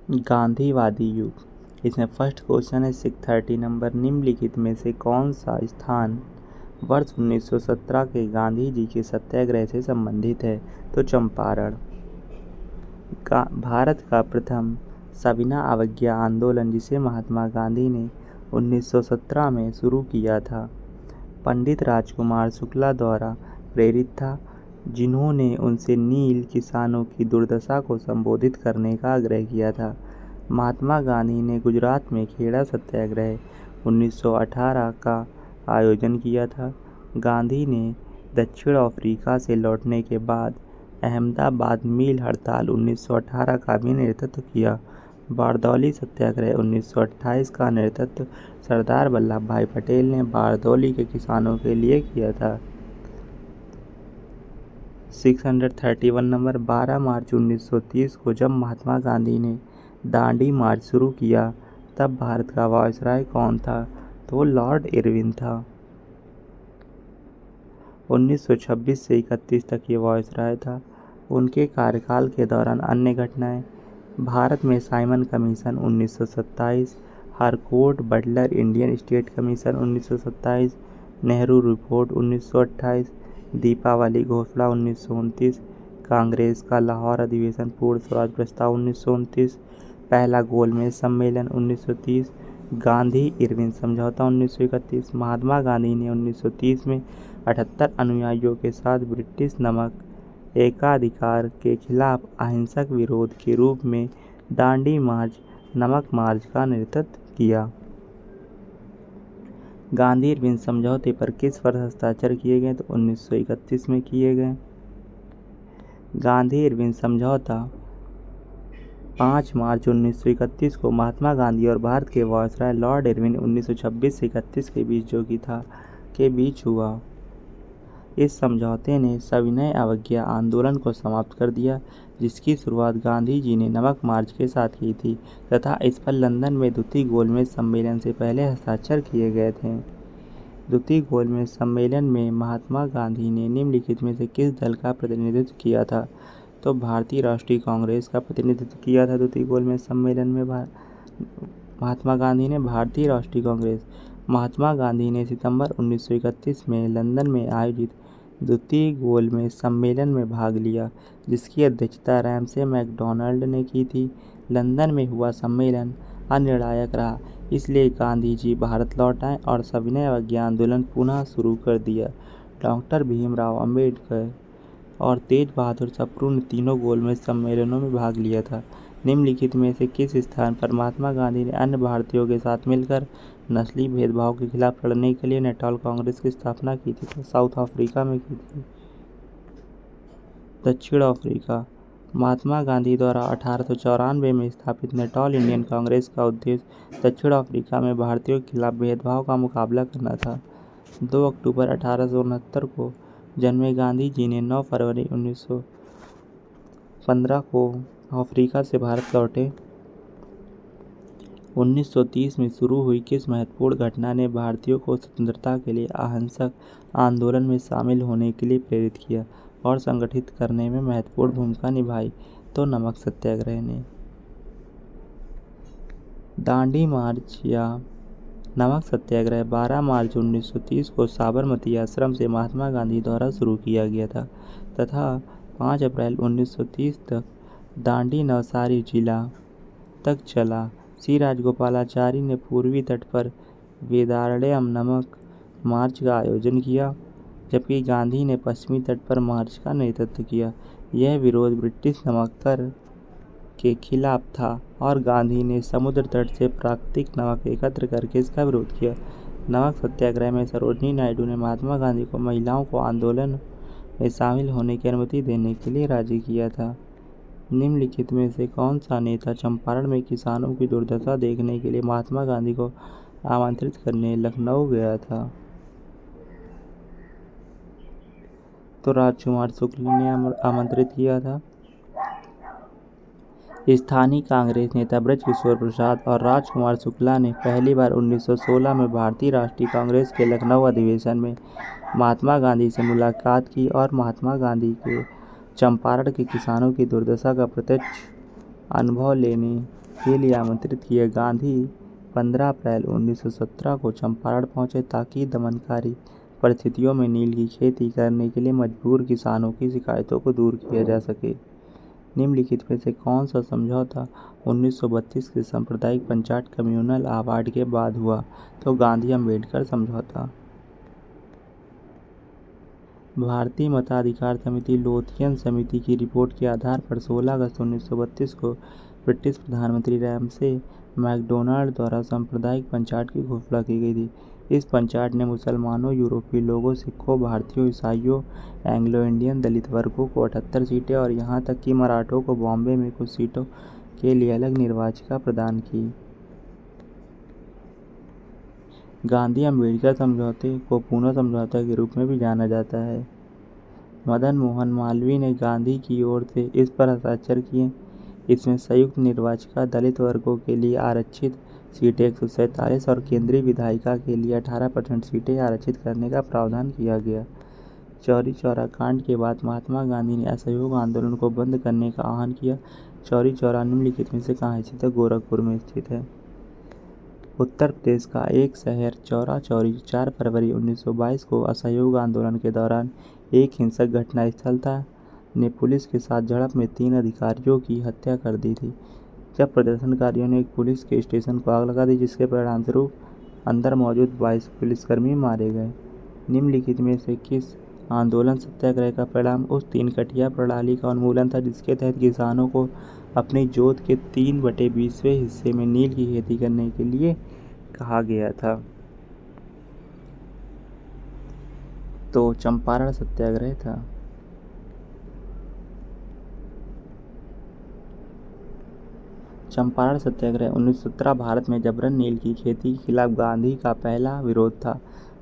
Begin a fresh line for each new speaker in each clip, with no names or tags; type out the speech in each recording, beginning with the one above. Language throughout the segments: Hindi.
गांधीवादी युग। इसमें फर्स्ट क्वेश्चन है 630 नंबर, निम्नलिखित में से कौन सा स्थान वर्ष 1917 के गांधी जी के सत्याग्रह से संबंधित है? तो चंपारण। भारत का प्रथम सविनय अवज्ञा आंदोलन जिसे महात्मा गांधी ने 1917 में शुरू किया था, पंडित राजकुमार शुक्ला द्वारा प्रेरित था, जिन्होंने उनसे नील किसानों की दुर्दशा को संबोधित करने का आग्रह किया था। महात्मा गांधी ने गुजरात में खेड़ा सत्याग्रह 1918 का आयोजन किया था। गांधी ने दक्षिण अफ्रीका से लौटने के बाद अहमदाबाद मिल हड़ताल 1918 का भी नेतृत्व किया। बारदौली सत्याग्रह 1928 का नेतृत्व सरदार वल्लभ भाई पटेल ने बारदौली के किसानों के लिए किया था। 631 नंबर, 12 मार्च 1930 को जब महात्मा गांधी ने दांडी मार्च शुरू किया तब भारत का वायसराय कौन था? तो लॉर्ड इरविन था। 1926 से 31 तक ये वायसराय था। उनके कार्यकाल के दौरान अन्य घटनाएं: भारत में Simon commission 1927, Harcourt Butler Indian state commission 1927, Nehru report 1928, Deepavali घोषणा 1929, कांग्रेस का लाहौर अधिवेशन पूर्ण स्वराज प्रस्ताव 1929, पहला गोलमेज सम्मेलन 1930, गांधी इरविन समझौता 1931। महात्मा गांधी ने 1930 में 78 अनुयायियों के साथ ब्रिटिश नमक एकाधिकार के खिलाफ अहिंसक विरोध के रूप में दांडी मार्च, नमक मार्च का नेतृत्व किया। गांधी इरविन समझौते पर किस वर्ष हस्ताक्षर किए गए? तो 1931 में किए गए। गांधी इरविन समझौता 5 मार्च 1931 को महात्मा गांधी और भारत के वायसराय लॉर्ड इरविन 1926 से 31 के बीच हुआ। इस समझौते ने सविनय अवज्ञा आंदोलन को समाप्त कर दिया, जिसकी शुरुआत गांधी जी ने नमक मार्च के साथ की थी तथा इस पर लंदन में द्वितीय गोलमेज सम्मेलन से पहले हस्ताक्षर किए गए थे। द्वितीय गोलमेज सम्मेलन में महात्मा गांधी ने निम्नलिखित में से किस दल का प्रतिनिधित्व किया था? तो भारतीय राष्ट्रीय कांग्रेस का प्रतिनिधित्व किया था। द्वितीय गोलमेज सम्मेलन में महात्मा गांधी ने भारतीय राष्ट्रीय कांग्रेस। महात्मा गांधी ने सितंबर 1931 में लंदन में आयोजित द्वितीय गोलमेज सम्मेलन में भाग लिया, जिसकी अध्यक्षता रैमसे मैकडॉनल्ड ने की थी। लंदन में हुआ सम्मेलन अनिर्णायक रहा, इसलिए गांधी जी भारत लौट आए और सविनय अवज्ञा आंदोलन पुनः शुरू कर दिया। डॉक्टर भीमराव अंबेडकर और तेज बहादुर सप्रू ने तीनों गोलमेज सम्मेलनों में भाग लिया था। निम्नलिखित में से किस स्थान पर महात्मा गांधी ने अन्य भारतीयों के साथ मिलकर नस्ली भेदभाव के खिलाफ लड़ने के लिए नेटॉल कांग्रेस की स्थापना की थी? तो साउथ अफ्रीका में की थी। दक्षिण अफ्रीका। महात्मा गांधी द्वारा 1894 में स्थापित नेटॉल इंडियन कांग्रेस का उद्देश्य दक्षिण अफ्रीका में भारतीयों के खिलाफ भेदभाव का मुकाबला करना था। 2 अक्टूबर 1869 को जन्मे गांधी जी ने 9 फरवरी 1915 को अफ्रीका से भारत लौटे। 1930 में शुरू हुई किस महत्वपूर्ण घटना ने भारतीयों को स्वतंत्रता के लिए अहिंसक आंदोलन में शामिल होने के लिए प्रेरित किया और संगठित करने में महत्वपूर्ण भूमिका निभाई? तो नमक सत्याग्रह ने। दांडी मार्च या नमक सत्याग्रह 12 मार्च 1930 को साबरमती आश्रम से महात्मा गांधी द्वारा शुरू किया गया था तथा 5 अप्रैल 1930 तक दांडी नवसारी जिला तक चला। श्री राजगोपालाचारी ने पूर्वी तट पर वेदारण्यम नमक मार्च का आयोजन किया, जबकि गांधी ने पश्चिमी तट पर मार्च का नेतृत्व किया। यह विरोध ब्रिटिश नमक कर के खिलाफ था और गांधी ने समुद्र तट से प्राकृतिक नमक एकत्र करके इसका विरोध किया। नमक सत्याग्रह में सरोजिनी नायडू ने महात्मा गांधी को महिलाओं को आंदोलन में शामिल होने की अनुमति देने के लिए राजी किया था। निम्नलिखित में से कौन सा नेता चंपारण में किसानों की दुर्दशा देखने के लिए महात्मा गांधी को आमंत्रित करने लखनऊ गया था? तो राजकुमार शुक्ला ने आमंत्रित किया था। स्थानीय कांग्रेस नेता ब्रजकिशोर प्रसाद और राजकुमार शुक्ला ने पहली बार 1916 में भारतीय राष्ट्रीय कांग्रेस के लखनऊ अधिवेशन में महात्मा गांधी से मुलाकात की और महात्मा गांधी के चंपारण के किसानों की दुर्दशा का प्रत्यक्ष अनुभव लेने के लिए आमंत्रित किए। गांधी 15 अप्रैल 1917 को चंपारण पहुंचे ताकि दमनकारी परिस्थितियों में नील की खेती करने के लिए मजबूर किसानों की शिकायतों को दूर किया जा सके। निम्नलिखित में से कौन सा समझौता 1932 के सांप्रदायिक पंचायत कम्युनल अवार्ड के बाद हुआ? तो गांधी अम्बेडकर समझौता। भारतीय मताधिकार समिति लोथियन समिति की रिपोर्ट के आधार पर 16 अगस्त 1932 को ब्रिटिश प्रधानमंत्री रैमसे मैकडोनाल्ड द्वारा सांप्रदायिक पंचायत की घोषणा की गई थी। इस पंचायत ने मुसलमानों, यूरोपीय लोगों, सिखों, भारतीयों, ईसाइयों, एंग्लो इंडियन दलित वर्गों को 78 सीटें और यहाँ तक कि मराठों को बॉम्बे में कुछ सीटों के लिए अलग निर्वाचिका प्रदान की। गांधी अम्बेडकर समझौते को पूना समझौता के रूप में भी जाना जाता है। मदन मोहन मालवीय ने गांधी की ओर से इस पर हस्ताक्षर किए। इसमें संयुक्त निर्वाचिका, दलित वर्गों के लिए आरक्षित सीटें 147 और केंद्रीय विधायिका के लिए 18% सीटें आरक्षित करने का प्रावधान किया गया। चौरी चौरा कांड के बाद महात्मा गांधी ने असहयोग आंदोलन को बंद करने का आह्वान किया। चौरी चौरा निम्नलिखित में से कहाँ स्थित है? गोरखपुर में स्थित है। उत्तर प्रदेश का एक शहर चौरा चौरी 4 फरवरी 1922 को असहयोग आंदोलन के दौरान एक हिंसक घटनास्थल था ने पुलिस के साथ झड़प में 3 अधिकारियों की हत्या कर दी थी। जब प्रदर्शनकारियों ने एक पुलिस के स्टेशन को आग लगा दी, जिसके परिणामस्वरूप अंदर मौजूद 22 पुलिसकर्मी मारे गए। निम्नलिखित में से किस आंदोलन सत्याग्रह का परिणाम उस 3 कटिया प्रणाली का उन्मूलन था जिसके तहत किसानों को अपनी जोत के 3/20वें हिस्से में नील की खेती करने के लिए कहा गया था? तो चंपारण सत्याग्रह था। चंपारण सत्याग्रह 1917 भारत में जबरन नील की खेती के खिलाफ गांधी का पहला विरोध था।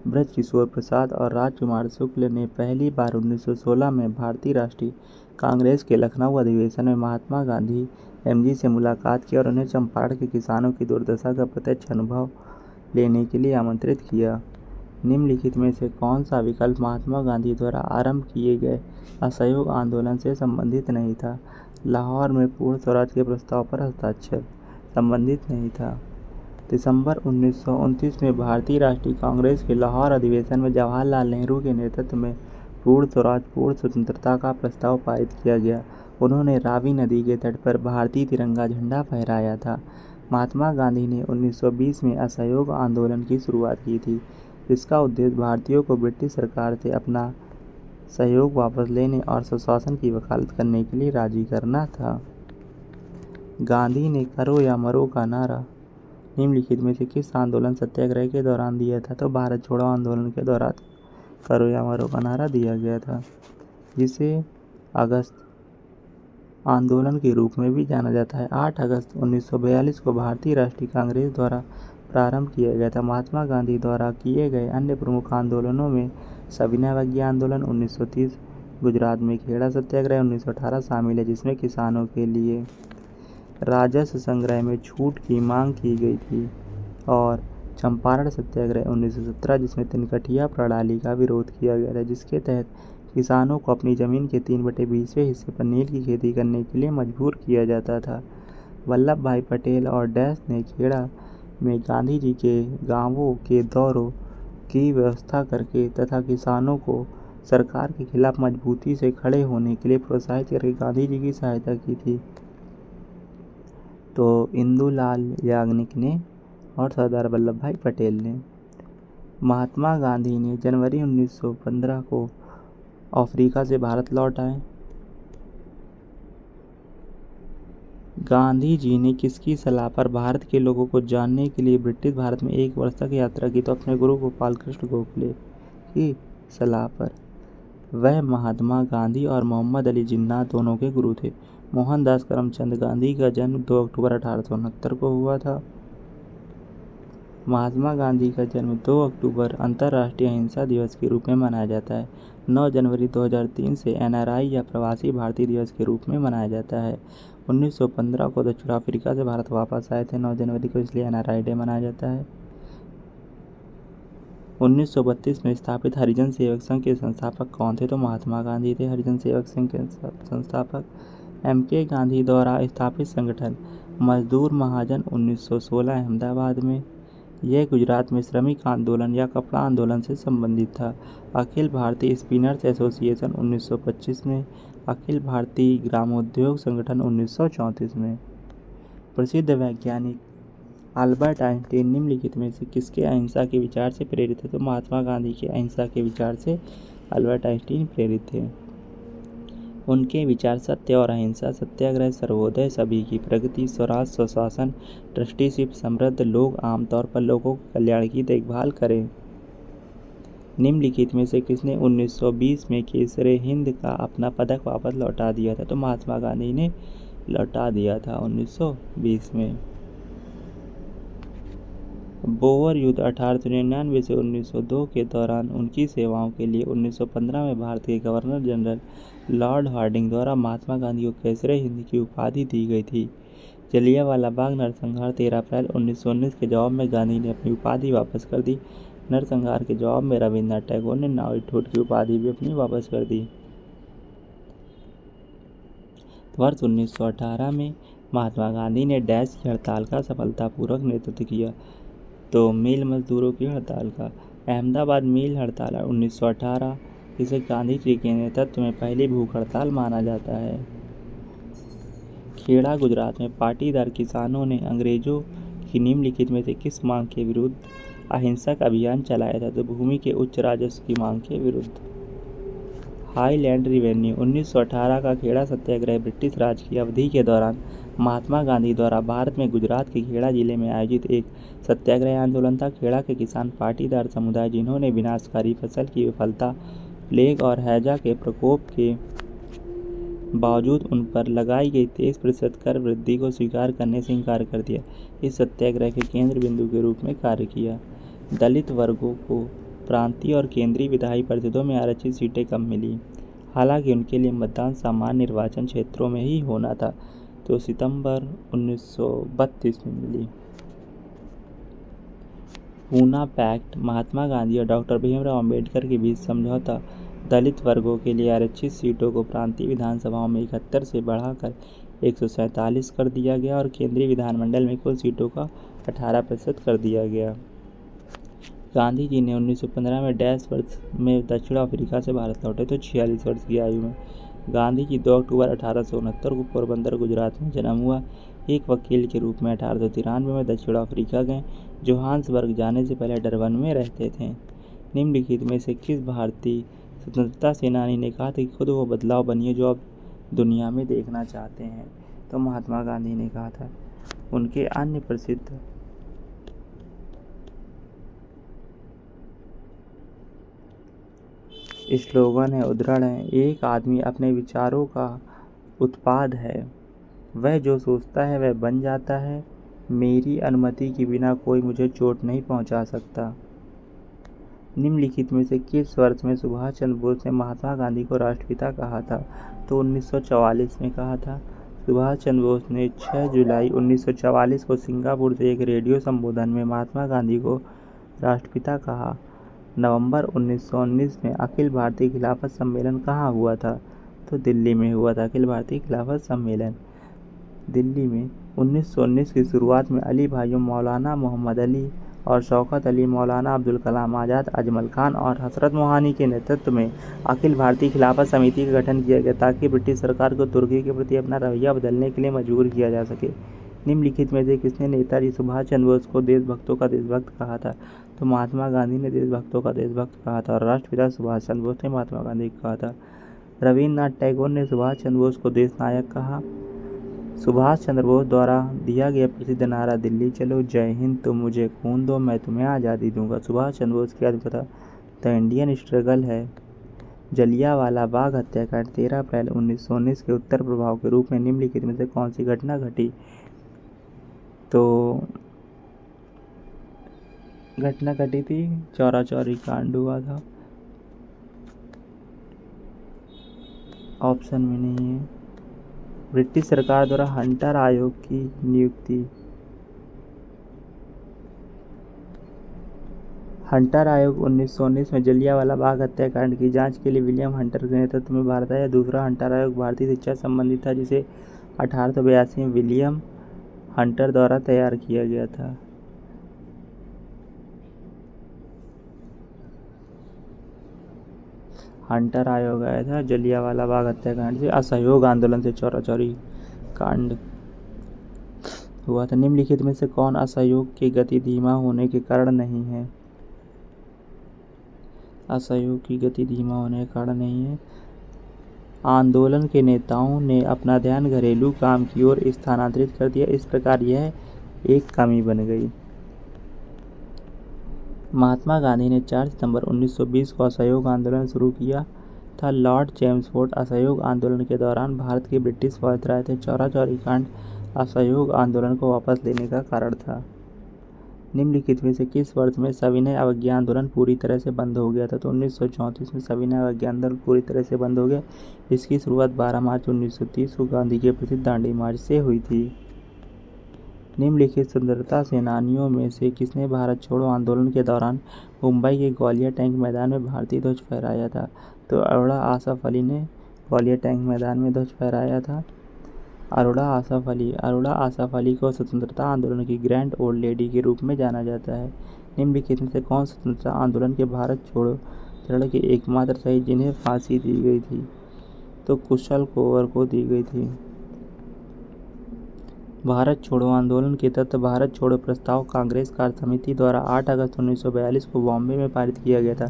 ब्रज किशोर प्रसाद और राजकुमार शुक्ल ने पहली बार 1916 में भारतीय राष्ट्रीय कांग्रेस के लखनऊ अधिवेशन में महात्मा गांधी एमजी से मुलाकात की और उन्हें चंपारण के किसानों की दुर्दशा का प्रत्यक्ष अनुभव लेने के लिए आमंत्रित किया। निम्नलिखित में से कौन सा विकल्प महात्मा गांधी द्वारा आरंभ किए गए असहयोग आंदोलन से संबंधित नहीं था? लाहौर में पूर्ण स्वराज के प्रस्ताव पर हस्ताक्षर संबंधित नहीं था। दिसंबर 1929 में भारतीय राष्ट्रीय कांग्रेस के लाहौर अधिवेशन में जवाहरलाल नेहरू के नेतृत्व में पूर्ण स्वराज, पूर्ण स्वतंत्रता का प्रस्ताव पारित किया गया। उन्होंने रावी नदी के तट पर भारतीय तिरंगा झंडा फहराया था। महात्मा गांधी ने 1920 में असहयोग आंदोलन की शुरुआत की थी, जिसका उद्देश्य भारतीयों को ब्रिटिश सरकार से अपना सहयोग वापस लेने और स्वशासन की वकालत करने के लिए राजी करना था। गांधी ने करो या मरो का नारा निम्नलिखित में से किस आंदोलन सत्याग्रह के दौरान दिया था? तो भारत छोड़ो आंदोलन के दौरान करो या मरो का नारा दिया गया था, जिसे अगस्त आंदोलन के रूप में भी जाना जाता है। 8 अगस्त 1942 को भारतीय राष्ट्रीय कांग्रेस द्वारा प्रारंभ किया गया था। महात्मा गांधी द्वारा किए गए अन्य प्रमुख आंदोलनों में सविनय अवज्ञा आंदोलन 1930, गुजरात में खेड़ा सत्याग्रह 1918 शामिल है, जिसमें किसानों के लिए राजस्व संग्रह में छूट की मांग की गई थी, और चंपारण सत्याग्रह 1917, जिसमें तिनकठिया प्रणाली का विरोध किया गया था, जिसके तहत किसानों को अपनी जमीन के 3/20वें हिस्से पर नील की खेती करने के लिए मजबूर किया जाता था। वल्लभ भाई पटेल और डैश ने खेड़ा में गांधी जी के गांवों के दौरों की व्यवस्था करके तथा किसानों को सरकार के खिलाफ मजबूती से खड़े होने के लिए प्रोत्साहित करके गांधी जी की सहायता की थी। तो इंदुलाल याग्निक ने और सरदार वल्लभ भाई पटेल ने। महात्मा गांधी ने जनवरी 1915 को अफ्रीका से भारत लौट आए। गांधी जी ने किसकी सलाह पर भारत के लोगों को जानने के लिए ब्रिटिश भारत में 1 वर्ष तक यात्रा की? तो अपने गुरु गोपाल कृष्ण गोखले की सलाह पर। वह महात्मा गांधी और मोहम्मद अली जिन्ना दोनों के गुरु थे। मोहनदास करमचंद गांधी का जन्म 2 अक्टूबर 1869 को हुआ था। महात्मा गांधी का जन्म 2 अक्टूबर अंतर्राष्ट्रीय अहिंसा दिवस के रूप में मनाया जाता है। 9 जनवरी 2003 से एनआरआई या प्रवासी भारतीय दिवस के रूप में मनाया जाता है। 1915 को दक्षिण अफ्रीका से भारत वापस आए थे 9 जनवरी को, इसलिए एनआरआई डे मनाया जाता है। 1932 में स्थापित हरिजन सेवक संघ के संस्थापक कौन थे? तो महात्मा गांधी थे हरिजन सेवक संघ के संस्थापक। MK गांधी द्वारा स्थापित संगठन मजदूर महाजन 1916 अहमदाबाद में। यह गुजरात में श्रमिक आंदोलन या कपड़ा आंदोलन से संबंधित था। अखिल भारतीय स्पिनर्स एसोसिएशन 1925 में। अखिल भारतीय ग्रामोद्योग संगठन 1934 में। प्रसिद्ध वैज्ञानिक अल्बर्ट आइंस्टीन निम्नलिखित में से किसके अहिंसा के विचार से प्रेरित थे? तो महात्मा गांधी के अहिंसा के विचार से अल्बर्ट आइंस्टीन प्रेरित थे। उनके विचार सत्य और अहिंसा, सत्याग्रह, सर्वोदय, सभी की प्रगति, स्वराज, स्वशासन, ट्रस्टीशिप, समृद्ध लोग आमतौर पर लोगों के कल्याण की देखभाल करें। निम्नलिखित में से किसने 1920 में केसरे हिंद का अपना पदक वापस लौटा दिया था? तो महात्मा गांधी ने लौटा दिया था 1920 में। बोअर युद्ध 1899 से 1902 के दौरान उनकी सेवाओं के लिए 1915 में भारत के गवर्नर जनरल लॉर्ड हार्डिंग द्वारा महात्मा गांधी को केसरे हिंद की उपाधि दी गई थी। जलियांवाला बाग नरसंहार 13 अप्रैल 1919 के जवाब में गांधी ने अपनी उपाधि वापस कर दी। नरसंहार के जवाब में रविन्द्रनाथ टैगोर ने नाइटहुड की उपाधि भी अपनी वापस कर दी। वर्ष 1918 में महात्मा गांधी ने डैश की हड़ताल का सफलतापूर्वक नेतृत्व किया। तो मिल मजदूरों की हड़ताल का। अहमदाबाद मिल हड़ताल 1918, इसे गांधी जी के नेतृत्व में पहली भूख हड़ताल माना जाता है। खेड़ा गुजरात में पाटीदार किसानों ने अंग्रेजों की निम्नलिखित में से किस मांग के विरुद्ध अहिंसक अभियान चलाया था? तो भूमि के उच्च राजस्व की मांग के विरुद्ध। हाईलैंड रिवेन्यू 1918 का खेड़ा सत्याग्रह ब्रिटिश राज की अवधि के दौरान महात्मा गांधी द्वारा भारत में गुजरात के खेड़ा जिले में आयोजित एक सत्याग्रह आंदोलन था। खेड़ा के किसान पाटीदार समुदाय, जिन्होंने विनाशकारी फसल की विफलता, प्लेग और हैजा के प्रकोप के बावजूद उन पर लगाई गई 23% कर वृद्धि को स्वीकार करने से इनकार कर दिया, इस सत्याग्रह के केंद्र बिंदु के रूप में कार्य किया। दलित वर्गों को प्रांतीय और केंद्रीय विधायी परिषदों में आरक्षित सीटें कम मिली, हालांकि उनके लिए मतदान सामान्य निर्वाचन क्षेत्रों में ही होना था। तो सितंबर 1932 में मिली। पूना पैक्ट महात्मा गांधी और डॉक्टर भीमराव अंबेडकर के बीच समझौता। दलित वर्गों के लिए आरक्षित सीटों को प्रांतीय विधानसभाओं में 71 से बढ़ाकर 147 कर दिया गया और केंद्रीय विधानमंडल में कुल सीटों का 18% कर दिया गया। गांधी जी ने 1915 में डैश वर्ष में दक्षिण अफ्रीका से भारत लौटे, तो 46 वर्ष की आयु में। गांधी जी 2 अक्टूबर 1869 को पोरबंदर गुजरात में जन्म हुआ। एक वकील के रूप में 1893 में दक्षिण अफ्रीका गए। जोहान्सबर्ग जाने से पहले डरबन में रहते थे। निम्नलिखित में से किस भारतीय स्वतंत्रता सेनानी ने कहा था कि खुद वो बदलाव बनिए जो अब दुनिया में देखना चाहते हैं? तो महात्मा गांधी ने कहा था। उनके अन्य प्रसिद्ध स्लोगन है, उद्धरण है, एक आदमी अपने विचारों का उत्पाद है, वह जो सोचता है वह बन जाता है, मेरी अनुमति के बिना कोई मुझे चोट नहीं पहुंचा सकता। निम्नलिखित में से किस वर्ष में सुभाष चंद्र बोस ने महात्मा गांधी को राष्ट्रपिता कहा था? तो 1944 में कहा था। सुभाष चंद्र बोस ने 6 जुलाई 1944 को सिंगापुर से एक रेडियो संबोधन में महात्मा गांधी को राष्ट्रपिता कहा। नवंबर 1919 में अखिल भारतीय खिलाफत सम्मेलन कहाँ हुआ था? तो दिल्ली में हुआ था अखिल भारतीय खिलाफत सम्मेलन, दिल्ली में। 1919 की शुरुआत में अली भाइयों मौलाना मोहम्मद अली और शौकत अली, मौलाना अब्दुल कलाम आज़ाद, अजमल खान और हसरत मोहानी के नेतृत्व में अखिल भारतीय खिलाफत समिति का गठन किया गया ताकि ब्रिटिश सरकार को तुर्की के प्रति अपना रवैया बदलने के लिए मजबूर किया जा सके। निम्नलिखित में से किसने नेताजी सुभाष चंद्र बोस को देशभक्तों का देशभक्त कहा था? तो महात्मा गांधी ने देशभक्तों का देशभक्त कहा था और राष्ट्रपिता सुभाष चंद्र बोस ने महात्मा गांधी को कहा था। रविन्द्रनाथ टैगोर ने सुभाष चंद्र बोस को देश नायक कहा। सुभाष चंद्र बोस द्वारा दिया गया प्रसिद्ध नारा दिल्ली चलो, जय हिंद, तुम मुझे खून दो मैं तुम्हें आज़ादी दूंगा, सुभाष चंद्र बोस की आत्मकथा द इंडियन स्ट्रगल है। जलियांवाला बाग हत्याकांड 13 अप्रैल 1919 के उत्तर प्रभाव के रूप में निम्नलिखित में से कौन सी घटना घटी? तो घटना घटी थी, चौरा चौरी कांड हुआ था। ऑप्शन में नहीं है। ब्रिटिश सरकार द्वारा हंटर आयोग की नियुक्ति। हंटर आयोग 1919 में जलियांवाला बाग हत्याकांड की जांच के लिए विलियम हंटर के नेतृत्व में भारत आया। दूसरा हंटर आयोग भारतीय शिक्षा संबंधी था, जिसे 1882 में विलियम हंटर द्वारा तैयार किया गया था। हंटर आयोग आया था जलियांवाला बाग हत्याकांड से, असहयोग आंदोलन से चौरा चौरी कांड हुआ था। निम्नलिखित में से कौन असहयोग की गति धीमा होने के कारण नहीं है? असहयोग की गति धीमा होने के कारण नहीं है। आंदोलन के नेताओं ने अपना ध्यान घरेलू काम की ओर स्थानांतरित कर दिया, इस प्रकार यह एक कमी बन गई। महात्मा गांधी ने 4 सितंबर 1920 को असहयोग आंदोलन शुरू किया था। लॉर्ड चेम्सफोर्ड असहयोग आंदोलन के दौरान भारत के ब्रिटिश वायसराय थे। चौरा चौरी कांड असहयोग आंदोलन को वापस लेने का कारण था। निम्नलिखित में से किस वर्ष में सविनय अवज्ञा आंदोलन पूरी तरह से बंद हो गया था? तो 1934 में सविनय अवज्ञा आंदोलन पूरी तरह से बंद हो गया। इसकी शुरुआत 12 मार्च 1930 को गांधी के प्रसिद्ध दांडी मार्च से हुई थी। निम्नलिखित स्वतंत्रता सेनानियों में से किसने भारत छोड़ो आंदोलन के दौरान मुंबई के ग्वालियर टैंक मैदान में भारतीय ध्वज फहराया था? तो अरोड़ा आसफ अली ने ग्वालियर टैंक मैदान में ध्वज फहराया था। अरोड़ा आसफ अली को स्वतंत्रता आंदोलन की ग्रैंड ओल्ड लेडी के रूप में जाना जाता है। निम्नलिखित में से कौन स्वतंत्रता आंदोलन के भारत छोड़ो चरण के एकमात्र शहीद जिन्हें फांसी दी गई थी? तो कुशल कुंवर को दी गई थी। भारत छोड़ो आंदोलन के तहत भारत छोड़ो प्रस्ताव कांग्रेस कार्य समिति द्वारा 8 अगस्त 1942 को बॉम्बे में पारित किया गया था।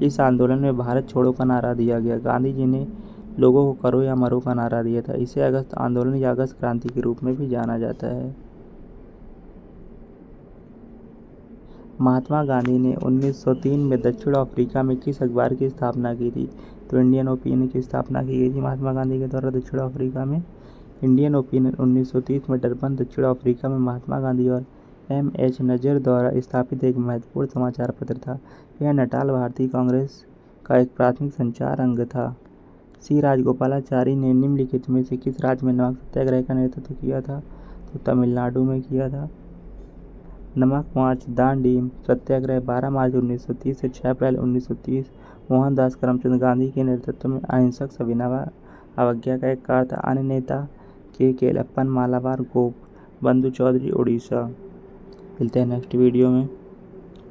इस आंदोलन में भारत छोड़ो का नारा दिया गया। गांधी जी ने लोगों को करो या मरो का नारा दिया था। इसे अगस्त आंदोलन या अगस्त क्रांति के रूप में भी जाना जाता है। महात्मा गांधी ने 1903 में दक्षिण अफ्रीका में किस अखबार की स्थापना की थी? तो इंडियन ओपिनियन की स्थापना की गई थी महात्मा गांधी के द्वारा दक्षिण अफ्रीका में। इंडियन ओपिनियन 1930 में डरबन दक्षिण अफ्रीका में महात्मा गांधी और M.H. नजर द्वारा स्थापित एक महत्वपूर्ण समाचार पत्र था। यह नटाल भारतीय कांग्रेस का एक प्राथमिक संचार अंग था। सी राजगोपालाचारी ने निम्नलिखित में से किस राज्य में नमक सत्याग्रह का नेतृत्व किया था? तो तमिलनाडु में किया था। नमक मार्च दांडी सत्याग्रह 12 मार्च 1930 से 6 अप्रैल 1930 मोहनदास करमचंद गांधी के नेतृत्व में अहिंसक सविनय अवज्ञा का एक कार्य था। अन्य नेता के केलप्पन मालाबार गोप बंधु चौधरी उड़ीसा। मिलते हैं नेक्स्ट वीडियो में।